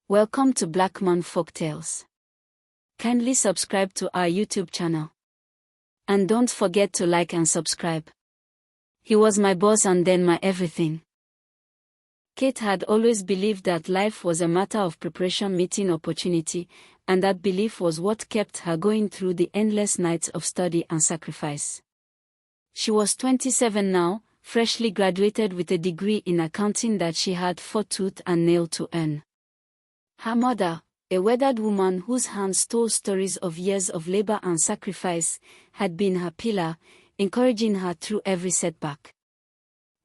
Welcome to Black Man Folktales. Kindly subscribe to our YouTube channel. And don't forget to like and subscribe. He was my boss and then my everything. Kate had always believed that life was a matter of preparation meeting opportunity, and that belief was what kept her going through the endless nights of study and sacrifice. She was 27 now, freshly graduated with a degree in accounting that she had fought tooth and nail to earn. Her mother, a weathered woman whose hands told stories of years of labor and sacrifice, had been her pillar, encouraging her through every setback.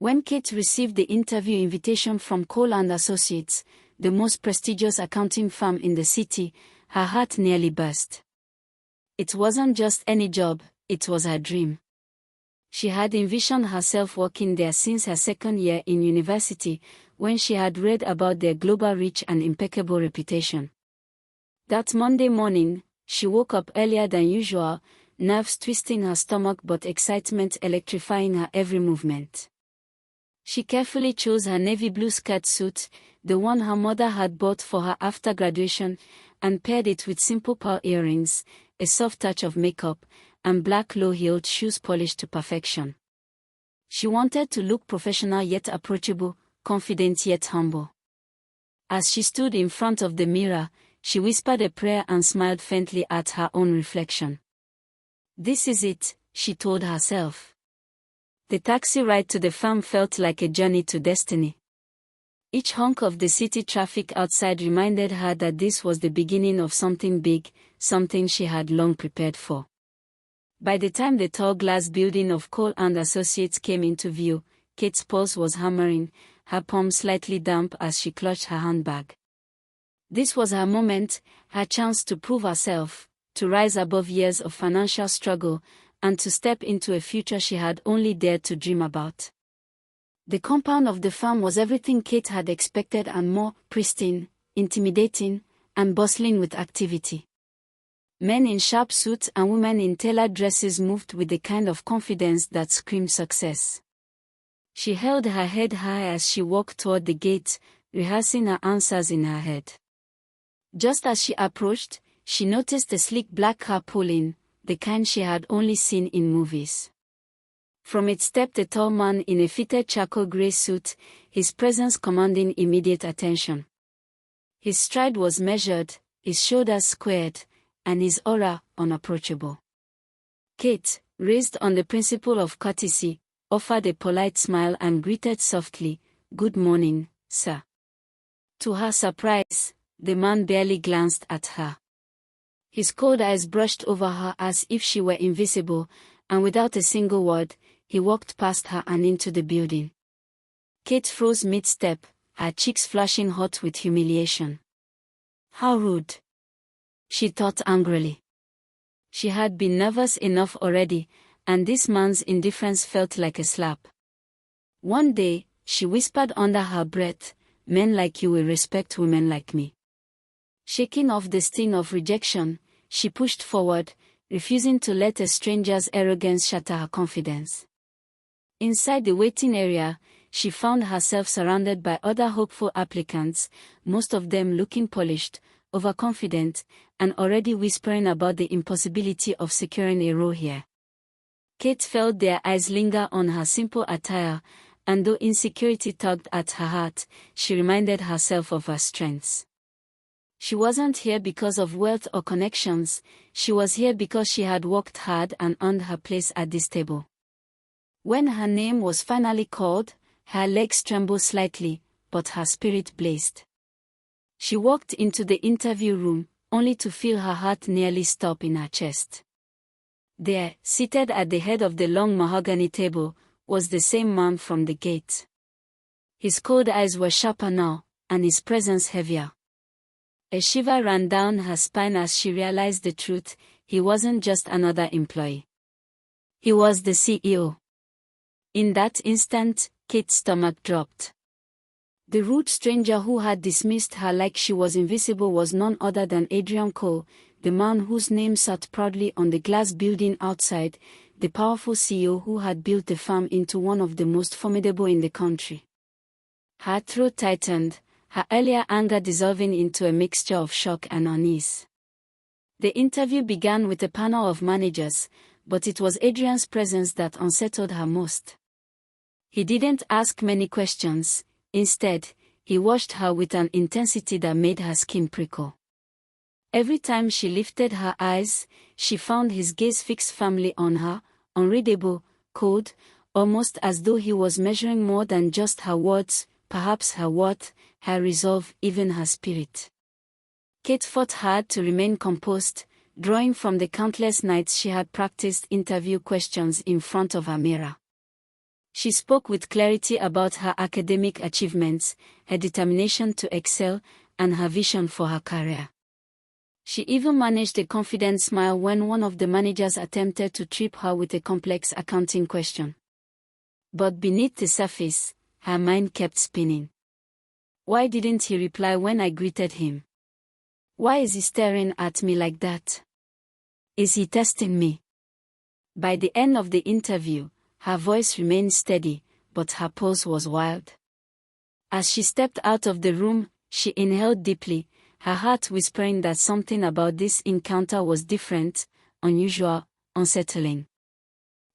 When Kate received the interview invitation from Cole & Associates, the most prestigious accounting firm in the city, her heart nearly burst. It wasn't just any job, it was her dream. She had envisioned herself working there since her second year in university, when she had read about their global reach and impeccable reputation. That Monday morning, she woke up earlier than usual, nerves twisting her stomach but excitement electrifying her every movement. She carefully chose her navy blue skirt suit, the one her mother had bought for her after graduation, and paired it with simple pearl earrings, a soft touch of makeup, and black low-heeled shoes polished to perfection. She wanted to look professional yet approachable, confident yet humble. As she stood in front of the mirror, she whispered a prayer and smiled faintly at her own reflection. This is it, she told herself. The taxi ride to the farm felt like a journey to destiny. Each honk of the city traffic outside reminded her that this was the beginning of something big, something she had long prepared for. By the time the tall glass building of Cole & Associates came into view, Kate's pulse was hammering, her palm slightly damp as she clutched her handbag. This was her moment, her chance to prove herself, to rise above years of financial struggle, and to step into a future she had only dared to dream about. The compound of the farm was everything Kate had expected and more: pristine, intimidating, and bustling with activity. Men in sharp suits and women in tailored dresses moved with the kind of confidence that screamed success. She held her head high as she walked toward the gate, rehearsing her answers in her head. Just as she approached, she noticed a sleek black car pull in, the kind she had only seen in movies. From it stepped a tall man in a fitted charcoal gray suit, his presence commanding immediate attention. His stride was measured, his shoulders squared, and his aura unapproachable. Kate, raised on the principle of courtesy, offered a polite smile and greeted softly, "Good morning, sir." To her surprise, the man barely glanced at her. His cold eyes brushed over her as if she were invisible, and without a single word, he walked past her and into the building. Kate froze mid-step, her cheeks flushing hot with humiliation. How rude, she thought angrily. She had been nervous enough already, and this man's indifference felt like a slap. One day, she whispered under her breath, "Men like you will respect women like me." Shaking off the sting of rejection, she pushed forward, refusing to let a stranger's arrogance shatter her confidence. Inside the waiting area, she found herself surrounded by other hopeful applicants, most of them looking polished, overconfident, and already whispering about the impossibility of securing a role here. Kate felt their eyes linger on her simple attire, and though insecurity tugged at her heart, she reminded herself of her strengths. She wasn't here because of wealth or connections, she was here because she had worked hard and earned her place at this table. When her name was finally called, her legs trembled slightly, but her spirit blazed. She walked into the interview room, only to feel her heart nearly stop in her chest. There, seated at the head of the long mahogany table, was the same man from the gate. His cold eyes were sharper now, and his presence heavier. A shiver ran down her spine as she realized the truth: he wasn't just another employee. He was the CEO. In that instant, Kate's stomach dropped. The rude stranger who had dismissed her like she was invisible was none other than Adrian Cole, the man whose name sat proudly on the glass building outside, the powerful CEO who had built the firm into one of the most formidable in the country. Her throat tightened, her earlier anger dissolving into a mixture of shock and unease. The interview began with a panel of managers, but it was Adrian's presence that unsettled her most. He didn't ask many questions. Instead, he watched her with an intensity that made her skin prickle. Every time she lifted her eyes, she found his gaze fixed firmly on her, unreadable, cold, almost as though he was measuring more than just her words, perhaps her worth, her resolve, even her spirit. Kate fought hard to remain composed, drawing from the countless nights she had practiced interview questions in front of her mirror. She spoke with clarity about her academic achievements, her determination to excel, and her vision for her career. She even managed a confident smile when one of the managers attempted to trip her with a complex accounting question. But beneath the surface, her mind kept spinning. Why didn't he reply when I greeted him? Why is he staring at me like that? Is he testing me? By the end of the interview, her voice remained steady, but her pulse was wild. As she stepped out of the room, she inhaled deeply, her heart whispering that something about this encounter was different, unusual, unsettling.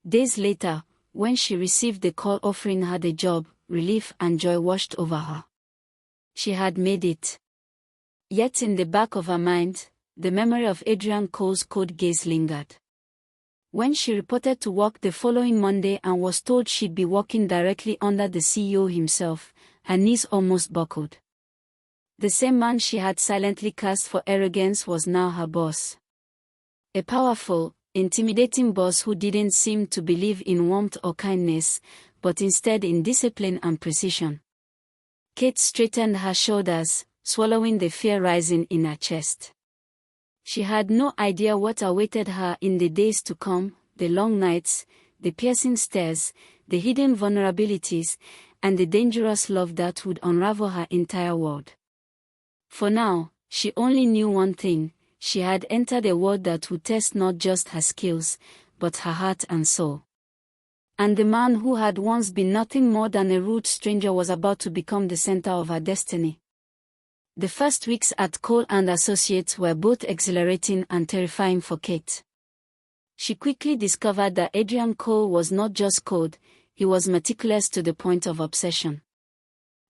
Days later, when she received the call offering her the job, relief and joy washed over her. She had made it. Yet in the back of her mind, the memory of Adrian Cole's cold gaze lingered. When she reported to work the following Monday and was told she'd be working directly under the CEO himself, her knees almost buckled. The same man she had silently cast for arrogance was now her boss. A powerful, intimidating boss who didn't seem to believe in warmth or kindness, but instead in discipline and precision. Kate straightened her shoulders, swallowing the fear rising in her chest. She had no idea what awaited her in the days to come, the long nights, the piercing stares, the hidden vulnerabilities, and the dangerous love that would unravel her entire world. For now, she only knew one thing: she had entered a world that would test not just her skills, but her heart and soul. And the man who had once been nothing more than a rude stranger was about to become the center of her destiny. The first weeks at Cole & Associates were both exhilarating and terrifying for Kate. She quickly discovered that Adrian Cole was not just cold, he was meticulous to the point of obsession.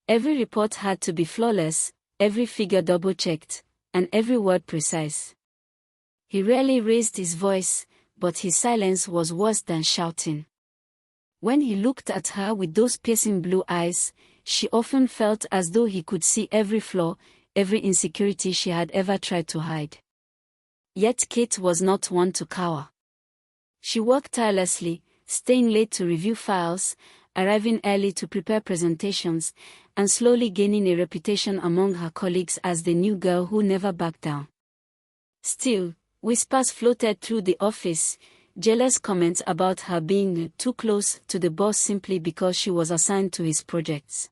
Every report had to be flawless, every figure double-checked, and every word precise. He rarely raised his voice, but his silence was worse than shouting. When he looked at her with those piercing blue eyes, she often felt as though he could see every flaw, every insecurity she had ever tried to hide. Yet Kate was not one to cower. She worked tirelessly, staying late to review files, arriving early to prepare presentations, and slowly gaining a reputation among her colleagues as the new girl who never backed down. Still, whispers floated through the office, jealous comments about her being too close to the boss simply because she was assigned to his projects.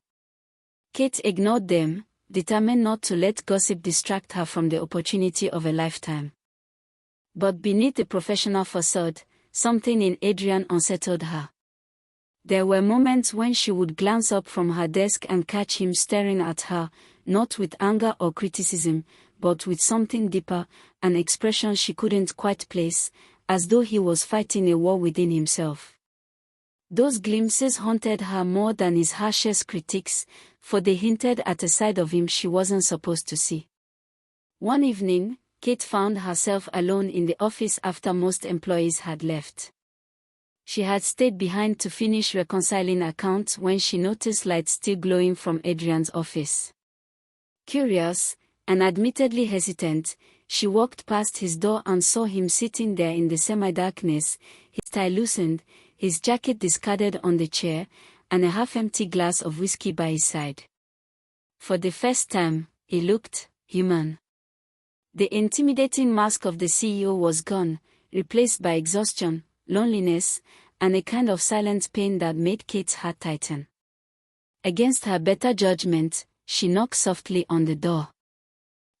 Kate ignored them, determined not to let gossip distract her from the opportunity of a lifetime. But beneath the professional facade, something in Adrian unsettled her. There were moments when she would glance up from her desk and catch him staring at her, not with anger or criticism, but with something deeper, an expression she couldn't quite place, as though he was fighting a war within himself. Those glimpses haunted her more than his harshest critiques, for they hinted at a side of him she wasn't supposed to see. One evening, Kate found herself alone in the office after most employees had left. She had stayed behind to finish reconciling accounts when she noticed lights still glowing from Adrian's office. Curious, and admittedly hesitant, she walked past his door and saw him sitting there in the semi-darkness, his tie loosened, his jacket discarded on the chair, and a half-empty glass of whiskey by his side. For the first time, he looked human. The intimidating mask of the CEO was gone, replaced by exhaustion, loneliness, and a kind of silent pain that made Kate's heart tighten. Against her better judgment, she knocked softly on the door.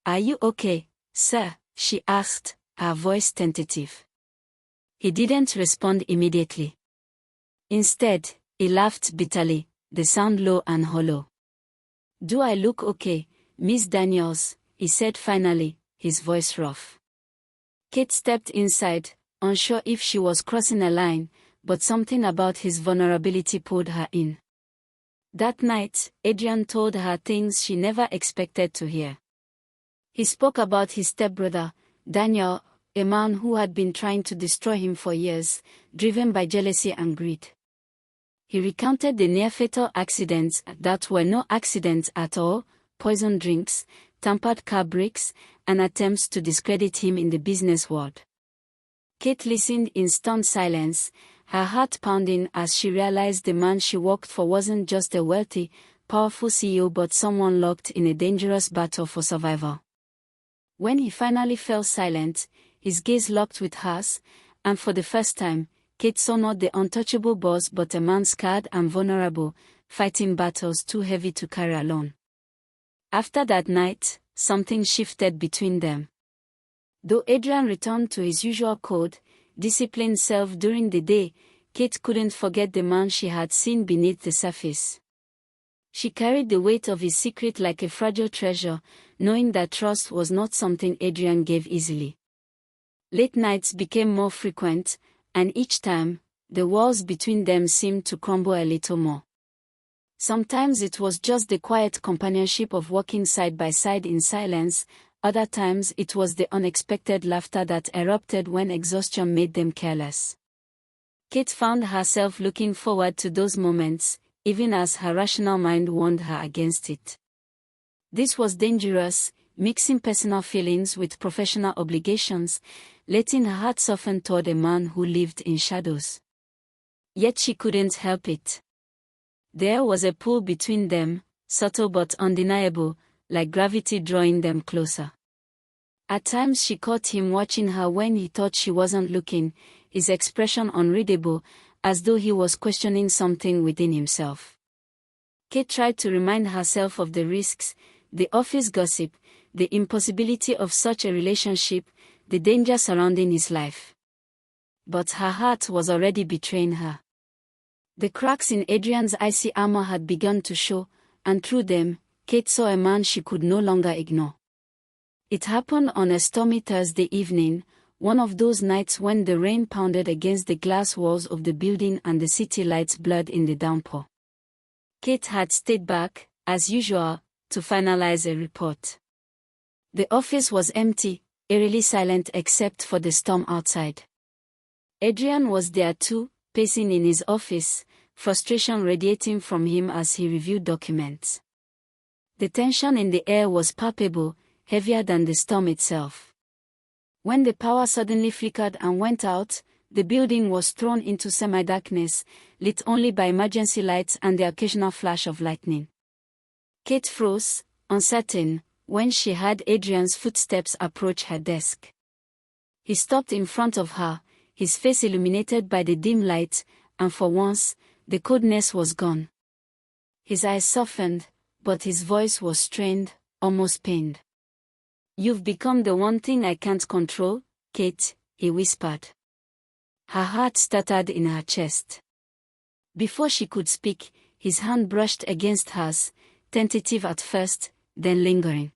"Are you okay, sir?" she asked, her voice tentative. He didn't respond immediately. Instead, he laughed bitterly, the sound low and hollow. "Do I look okay, Miss Daniels?" he said finally, his voice rough. Kate stepped inside, unsure if she was crossing a line, but something about his vulnerability pulled her in. That night, Adrian told her things she never expected to hear. He spoke about his stepbrother, Daniel, a man who had been trying to destroy him for years, driven by jealousy and greed. He recounted the near-fatal accidents that were no accidents at all, poisoned drinks, tampered car brakes, and attempts to discredit him in the business world. Kate listened in stunned silence, her heart pounding as she realized the man she worked for wasn't just a wealthy, powerful CEO but someone locked in a dangerous battle for survival. When he finally fell silent, his gaze locked with hers, and for the first time, Kate saw not the untouchable boss but a man scarred and vulnerable, fighting battles too heavy to carry alone. After that night, something shifted between them. Though Adrian returned to his usual code, disciplined self during the day, Kate couldn't forget the man she had seen beneath the surface. She carried the weight of his secret like a fragile treasure, knowing that trust was not something Adrian gave easily. Late nights became more frequent, and each time, the walls between them seemed to crumble a little more. Sometimes it was just the quiet companionship of walking side by side in silence, other times it was the unexpected laughter that erupted when exhaustion made them careless. Kate found herself looking forward to those moments, even as her rational mind warned her against it. This was dangerous, mixing personal feelings with professional obligations, letting her heart soften toward a man who lived in shadows. Yet she couldn't help it. There was a pull between them, subtle but undeniable, like gravity drawing them closer. At times she caught him watching her when he thought she wasn't looking, his expression unreadable, as though he was questioning something within himself. Kate tried to remind herself of the risks, the office gossip, the impossibility of such a relationship, the danger surrounding his life. But her heart was already betraying her. The cracks in Adrian's icy armor had begun to show, and through them, Kate saw a man she could no longer ignore. It happened on a stormy Thursday evening, one of those nights when the rain pounded against the glass walls of the building and the city lights blurred in the downpour. Kate had stayed back, as usual, to finalize a report. The office was empty, eerily silent except for the storm outside. Adrian was there too, pacing in his office, frustration radiating from him as he reviewed documents. The tension in the air was palpable, heavier than the storm itself. When the power suddenly flickered and went out, the building was thrown into semi-darkness, lit only by emergency lights and the occasional flash of lightning. Kate froze, uncertain, when she heard Adrian's footsteps approach her desk. He stopped in front of her, his face illuminated by the dim light, and for once, the coldness was gone. His eyes softened, but his voice was strained, almost pained. "You've become the one thing I can't control, Kate," he whispered. Her heart stuttered in her chest. Before she could speak, his hand brushed against hers, tentative at first, then lingering.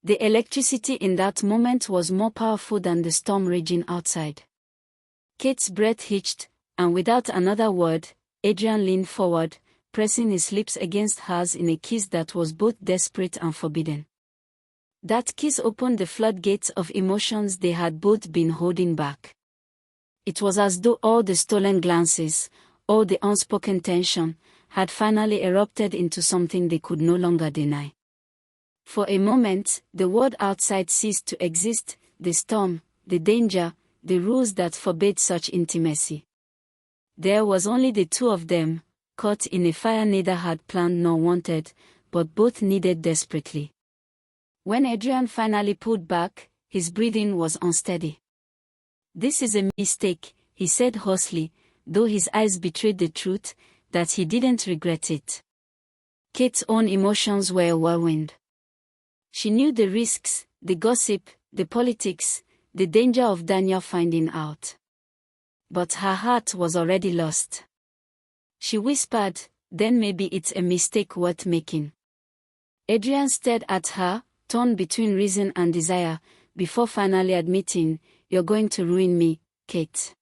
The electricity in that moment was more powerful than the storm raging outside. Kate's breath hitched, and without another word, Adrian leaned forward, pressing his lips against hers in a kiss that was both desperate and forbidden. That kiss opened the floodgates of emotions they had both been holding back. It was as though all the stolen glances, all the unspoken tension, had finally erupted into something they could no longer deny. For a moment, the world outside ceased to exist, the storm, the danger, the rules that forbade such intimacy. There was only the two of them, caught in a fire neither had planned nor wanted, but both needed desperately. When Adrian finally pulled back, his breathing was unsteady. "This is a mistake," he said hoarsely, though his eyes betrayed the truth, that he didn't regret it. Kate's own emotions were a whirlwind. She knew the risks, the gossip, the politics, the danger of Daniel finding out. But her heart was already lost. She whispered, "Then maybe it's a mistake worth making." Adrian stared at her, torn between reason and desire, before finally admitting, "You're going to ruin me, Kate."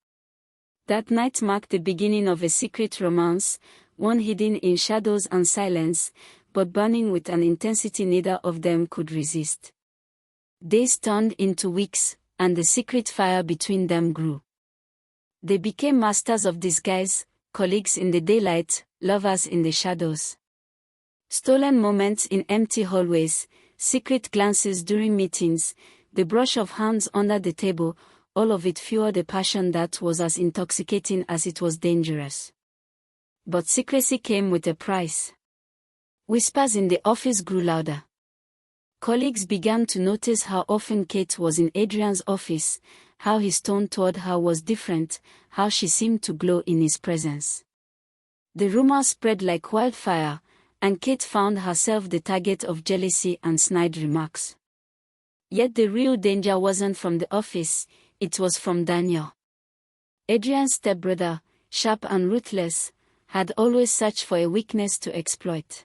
That night marked the beginning of a secret romance, one hidden in shadows and silence, but burning with an intensity neither of them could resist. Days turned into weeks, and the secret fire between them grew. They became masters of disguise, colleagues in the daylight, lovers in the shadows. Stolen moments in empty hallways, secret glances during meetings, the brush of hands under the table, all of it fueled a passion that was as intoxicating as it was dangerous. But secrecy came with a price. Whispers in the office grew louder. Colleagues began to notice how often Kate was in Adrian's office, how his tone toward her was different, how she seemed to glow in his presence. The rumor spread like wildfire, and Kate found herself the target of jealousy and snide remarks. Yet the real danger wasn't from the office, it was from Daniel. Adrian's stepbrother, sharp and ruthless, had always searched for a weakness to exploit.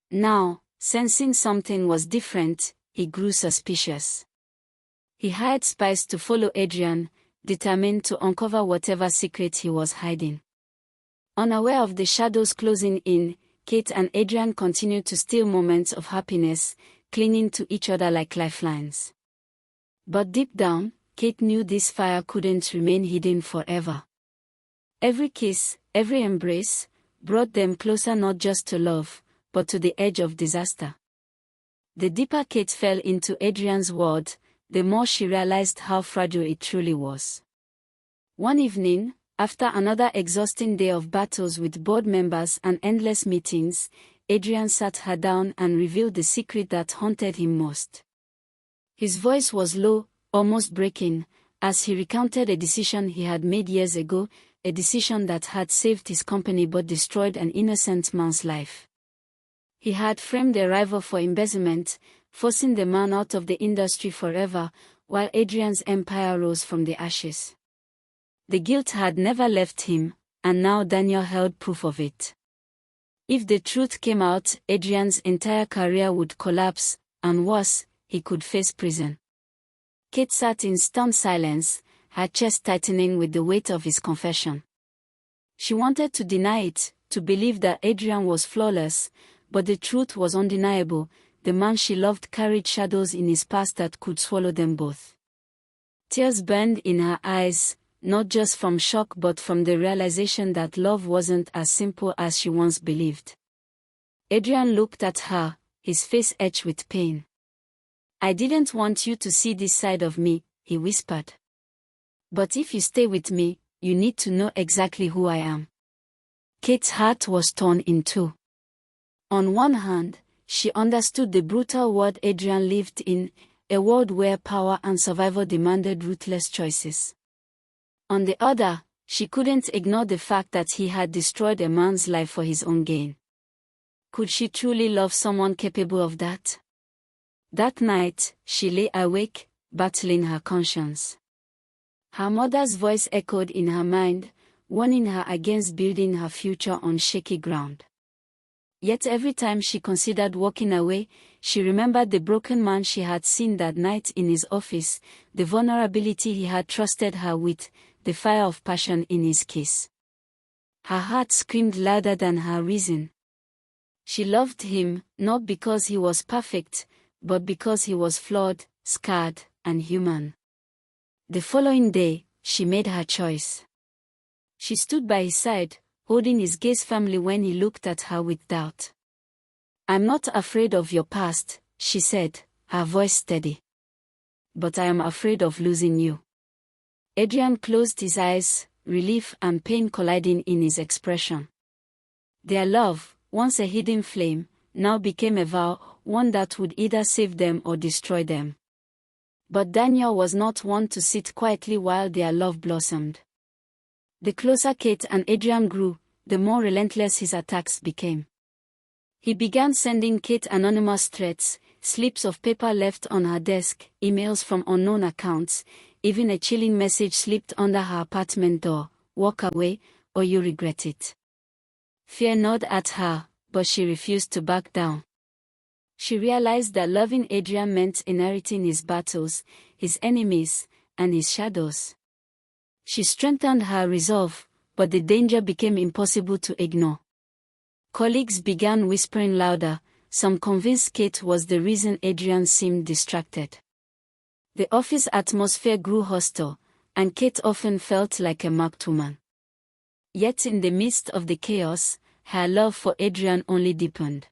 Now, sensing something was different, he grew suspicious. He hired spies to follow Adrian, determined to uncover whatever secret he was hiding. Unaware of the shadows closing in, Kate and Adrian continued to steal moments of happiness, clinging to each other like lifelines. But deep down, Kate knew this fire couldn't remain hidden forever. Every kiss, every embrace, brought them closer not just to love, but to the edge of disaster. The deeper Kate fell into Adrian's world, the more she realized how fragile it truly was. One evening, after another exhausting day of battles with board members and endless meetings, Adrian sat her down and revealed the secret that haunted him most. His voice was low, almost breaking, as he recounted a decision he had made years ago, a decision that had saved his company but destroyed an innocent man's life. He had framed a rival for embezzlement, forcing the man out of the industry forever, while Adrian's empire rose from the ashes. The guilt had never left him, and now Daniel held proof of it. If the truth came out, Adrian's entire career would collapse, and worse, he could face prison. Kate sat in stunned silence, her chest tightening with the weight of his confession. She wanted to deny it, to believe that Adrian was flawless, but the truth was undeniable. The man she loved carried shadows in his past that could swallow them both. Tears burned in her eyes, not just from shock but from the realization that love wasn't as simple as she once believed. Adrian looked at her, his face etched with pain. "I didn't want you to see this side of me," he whispered. "But if you stay with me, you need to know exactly who I am." Kate's heart was torn in two. On one hand, she understood the brutal world Adrian lived in, a world where power and survival demanded ruthless choices. On the other, she couldn't ignore the fact that he had destroyed a man's life for his own gain. Could she truly love someone capable of that? That night, she lay awake, battling her conscience. Her mother's voice echoed in her mind, warning her against building her future on shaky ground. Yet every time she considered walking away, she remembered the broken man she had seen that night in his office, the vulnerability he had trusted her with, the fire of passion in his kiss. Her heart screamed louder than her reason. She loved him, not because he was perfect, but because he was flawed, scarred, and human. The following day, she made her choice. She stood by his side, holding his gaze firmly when he looked at her with doubt. "I'm not afraid of your past," she said, her voice steady. "But I am afraid of losing you." Adrian closed his eyes, relief and pain colliding in his expression. Their love, once a hidden flame, now became a vow, one that would either save them or destroy them. But Daniel was not one to sit quietly while their love blossomed. The closer Kate and Adrian grew, the more relentless his attacks became. He began sending Kate anonymous threats, slips of paper left on her desk, emails from unknown accounts, even a chilling message slipped under her apartment door: "Walk away, or you regret it." Fear gnawed at her, but she refused to back down. She realized that loving Adrian meant inheriting his battles, his enemies, and his shadows. She strengthened her resolve, but the danger became impossible to ignore. Colleagues began whispering louder, some convinced Kate was the reason Adrian seemed distracted. The office atmosphere grew hostile, and Kate often felt like a marked woman. Yet in the midst of the chaos, her love for Adrian only deepened.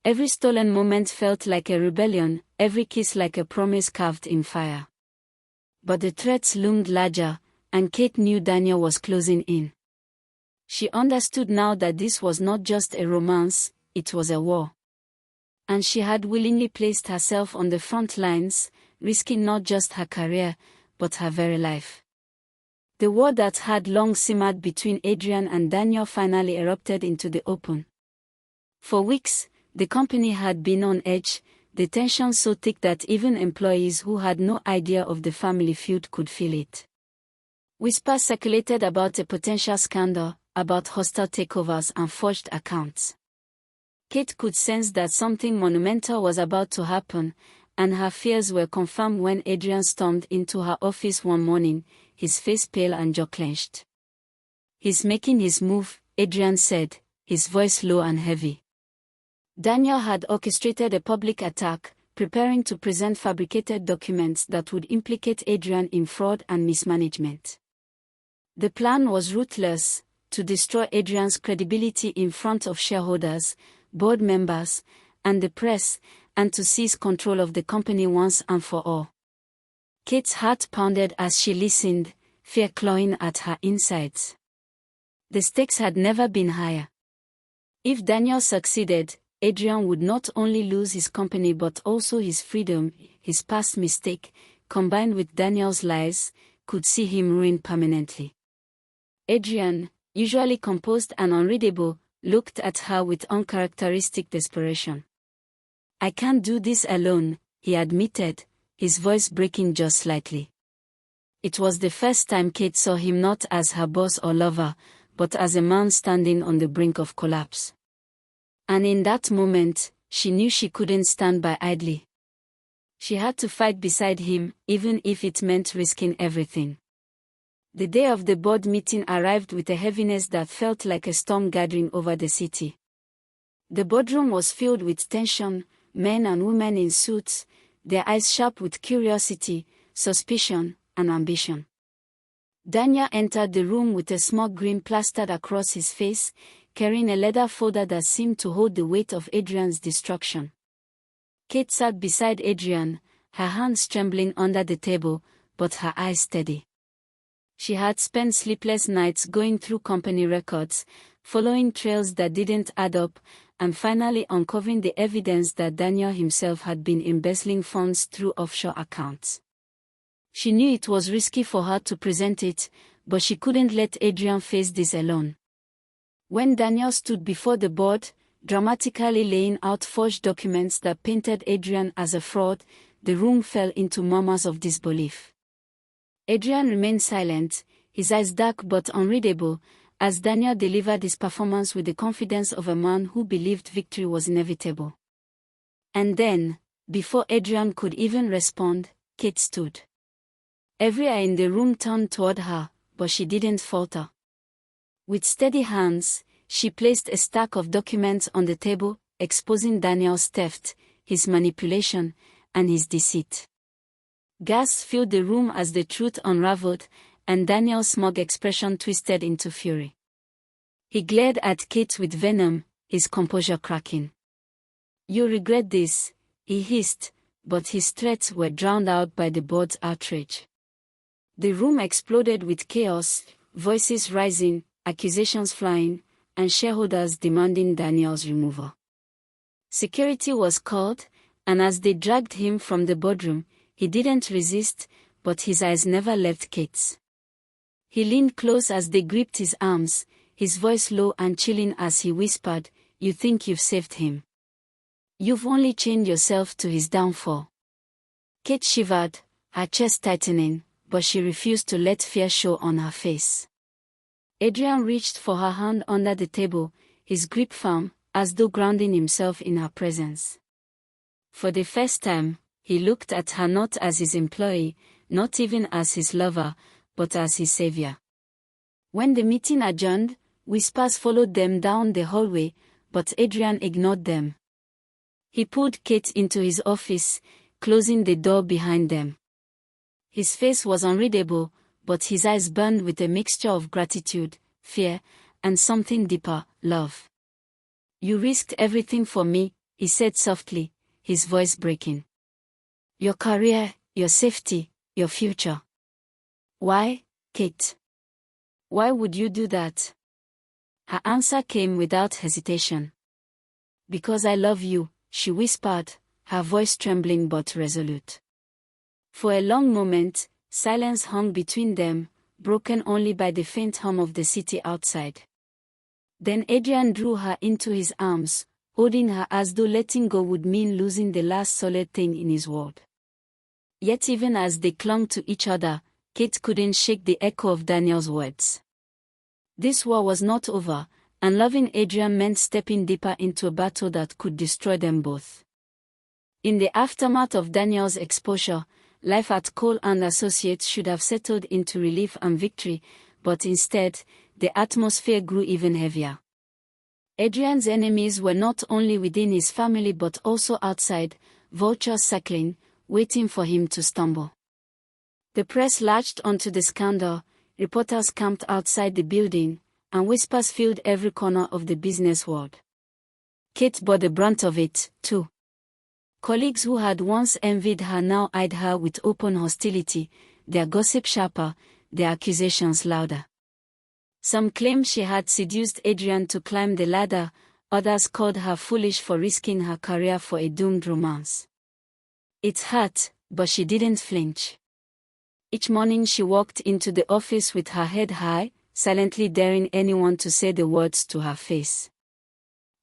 Every stolen moment felt like a rebellion, every kiss like a promise carved in fire. But the threats loomed larger, and Kate knew Daniel was closing in. She understood now that this was not just a romance, it was a war. And she had willingly placed herself on the front lines, risking not just her career, but her very life. The war that had long simmered between Adrian and Daniel finally erupted into the open. For weeks, the company had been on edge, the tension so thick that even employees who had no idea of the family feud could feel it. Whispers circulated about a potential scandal, about hostile takeovers and forged accounts. Kate could sense that something monumental was about to happen, and her fears were confirmed when Adrian stormed into her office one morning, his face pale and jaw clenched. "He's making his move," Adrian said, his voice low and heavy. Daniel had orchestrated a public attack, preparing to present fabricated documents that would implicate Adrian in fraud and mismanagement. The plan was ruthless, to destroy Adrian's credibility in front of shareholders, board members, and the press, and to seize control of the company once and for all. Kate's heart pounded as she listened, fear clawing at her insides. The stakes had never been higher. If Daniel succeeded, Adrian would not only lose his company but also his freedom. His past mistake, combined with Daniel's lies, could see him ruined permanently. Adrian, usually composed and unreadable, looked at her with uncharacteristic desperation. "I can't do this alone," he admitted, his voice breaking just slightly. It was the first time Kate saw him not as her boss or lover, but as a man standing on the brink of collapse. And in that moment, she knew she couldn't stand by idly. She had to fight beside him, even if it meant risking everything. The day of the board meeting arrived with a heaviness that felt like a storm gathering over the city. The boardroom was filled with tension, men and women in suits, their eyes sharp with curiosity, suspicion, and ambition. Daniel entered the room with a small grin plastered across his face, carrying a leather folder that seemed to hold the weight of Adrian's destruction. Kate sat beside Adrian, her hands trembling under the table, but her eyes steady. She had spent sleepless nights going through company records, following trails that didn't add up, and finally uncovering the evidence that Daniel himself had been embezzling funds through offshore accounts. She knew it was risky for her to present it, but she couldn't let Adrian face this alone. When Daniel stood before the board, dramatically laying out forged documents that painted Adrian as a fraud, the room fell into murmurs of disbelief. Adrian remained silent, his eyes dark but unreadable, as Daniel delivered his performance with the confidence of a man who believed victory was inevitable. And then, before Adrian could even respond, Kate stood. Every eye in the room turned toward her, but she didn't falter. With steady hands, she placed a stack of documents on the table, exposing Daniel's theft, his manipulation, and his deceit. Gasps filled the room as the truth unraveled, and Daniel's smug expression twisted into fury. He glared at Kate with venom, his composure cracking. "You regret this," he hissed, but his threats were drowned out by the board's outrage. The room exploded with chaos, voices rising, accusations flying, and shareholders demanding Daniel's removal. Security was called, and as they dragged him from the boardroom, he didn't resist, but his eyes never left Kate's. He leaned close as they gripped his arms, his voice low and chilling as he whispered, "You think you've saved him. You've only chained yourself to his downfall." Kate shivered, her chest tightening, but she refused to let fear show on her face. Adrian reached for her hand under the table, his grip firm, as though grounding himself in her presence. For the first time, he looked at her not as his employee, not even as his lover, but as his savior. When the meeting adjourned, whispers followed them down the hallway, but Adrian ignored them. He pulled Kate into his office, closing the door behind them. His face was unreadable, but his eyes burned with a mixture of gratitude, fear, and something deeper, love. "You risked everything for me," he said softly, his voice breaking. "Your career, your safety, your future. Why, Kate? Why would you do that?" Her answer came without hesitation. "Because I love you," she whispered, her voice trembling but resolute. For a long moment, silence hung between them, broken only by the faint hum of the city outside. Then Adrian drew her into his arms, holding her as though letting go would mean losing the last solid thing in his world. Yet even as they clung to each other, Kate couldn't shake the echo of Daniel's words. This war was not over, and loving Adrian meant stepping deeper into a battle that could destroy them both. In the aftermath of Daniel's exposure, life at Cole and Associates should have settled into relief and victory, but instead, the atmosphere grew even heavier. Adrian's enemies were not only within his family but also outside, vultures circling, waiting for him to stumble. The press latched onto the scandal, reporters camped outside the building, and whispers filled every corner of the business world. Kate bore the brunt of it, too. Colleagues who had once envied her now eyed her with open hostility, their gossip sharper, their accusations louder. Some claimed she had seduced Adrian to climb the ladder, others called her foolish for risking her career for a doomed romance. It hurt, but she didn't flinch. Each morning she walked into the office with her head high, silently daring anyone to say the words to her face.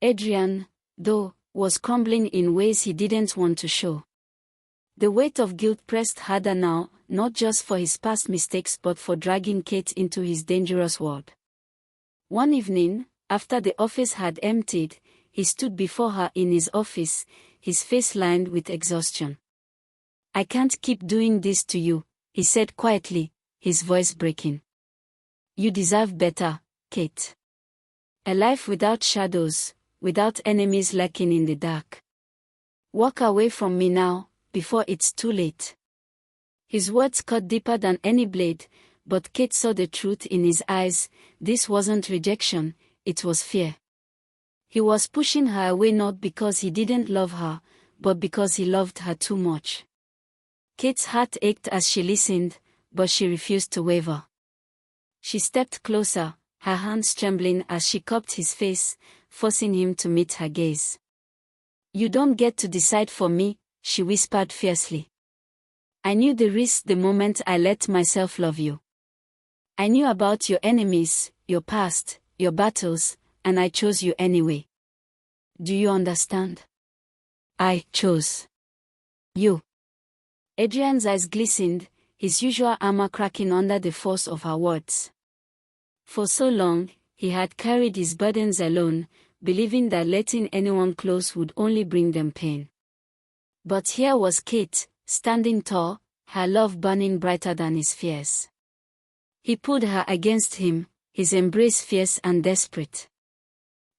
Adrian, though, was crumbling in ways he didn't want to show. The weight of guilt pressed harder now, not just for his past mistakes but for dragging Kate into his dangerous world. One evening, after the office had emptied, he stood before her in his office, his face lined with exhaustion. "I can't keep doing this to you," he said quietly, his voice breaking. "You deserve better, Kate. A life without shadows, without enemies lurking in the dark. Walk away from me now, before it's too late." His words cut deeper than any blade, but Kate saw the truth in his eyes. This wasn't rejection, it was fear. He was pushing her away not because he didn't love her, but because he loved her too much. Kate's heart ached as she listened, but she refused to waver. She stepped closer, her hands trembling as she cupped his face, forcing him to meet her gaze. "You don't get to decide for me," she whispered fiercely. "I knew the risk the moment I let myself love you. I knew about your enemies, your past, your battles, and I chose you anyway. Do you understand? I chose you." Adrian's eyes glistened, his usual armor cracking under the force of her words. For so long, he had carried his burdens alone, believing that letting anyone close would only bring them pain. But here was Kate, standing tall, her love burning brighter than his fears. He pulled her against him, his embrace fierce and desperate.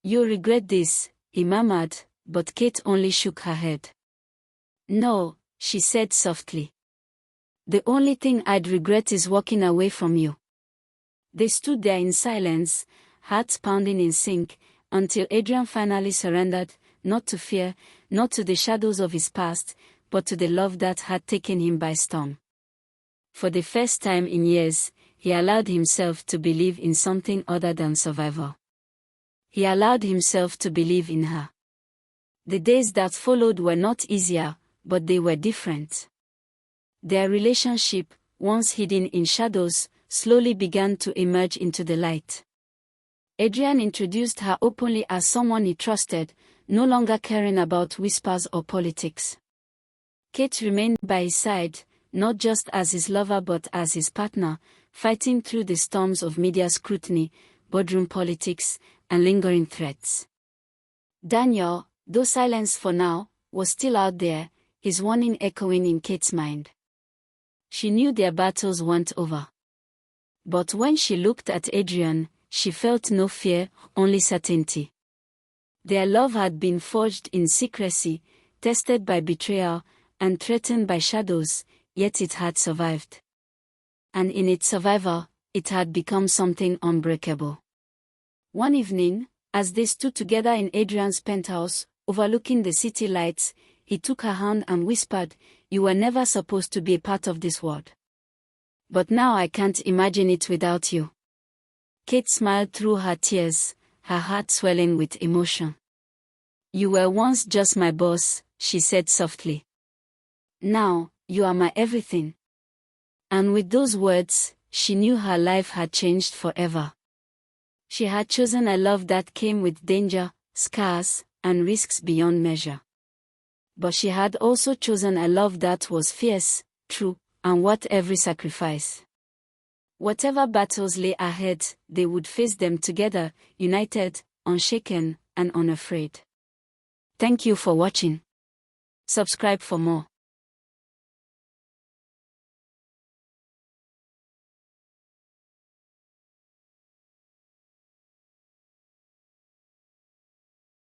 "You'll regret this," he murmured, but Kate only shook her head. "No," she said softly. "The only thing I'd regret is walking away from you." They stood there in silence, hearts pounding in sync, until Adrian finally surrendered, not to fear, not to the shadows of his past, but to the love that had taken him by storm. For the first time in years, he allowed himself to believe in something other than survival. He allowed himself to believe in her. The days that followed were not easier, but they were different. Their relationship, once hidden in shadows, slowly began to emerge into the light. Adrian introduced her openly as someone he trusted, no longer caring about whispers or politics. Kate remained by his side, not just as his lover but as his partner, fighting through the storms of media scrutiny, boardroom politics, and lingering threats. Daniel, though silenced for now, was still out there, his warning echoing in Kate's mind. She knew their battles weren't over. But when she looked at Adrian, she felt no fear, only certainty. Their love had been forged in secrecy, tested by betrayal, and threatened by shadows, yet it had survived. And in its survival, it had become something unbreakable. One evening, as they stood together in Adrian's penthouse, overlooking the city lights, he took her hand and whispered, "You were never supposed to be a part of this world. But now I can't imagine it without you." Kate smiled through her tears, her heart swelling with emotion. "You were once just my boss," she said softly. "Now, you are my everything." And with those words, she knew her life had changed forever. She had chosen a love that came with danger, scars, and risks beyond measure. But she had also chosen a love that was fierce, true, and worth every sacrifice. Whatever battles lay ahead, they would face them together, united, unshaken, and unafraid. Thank you for watching. Subscribe for more.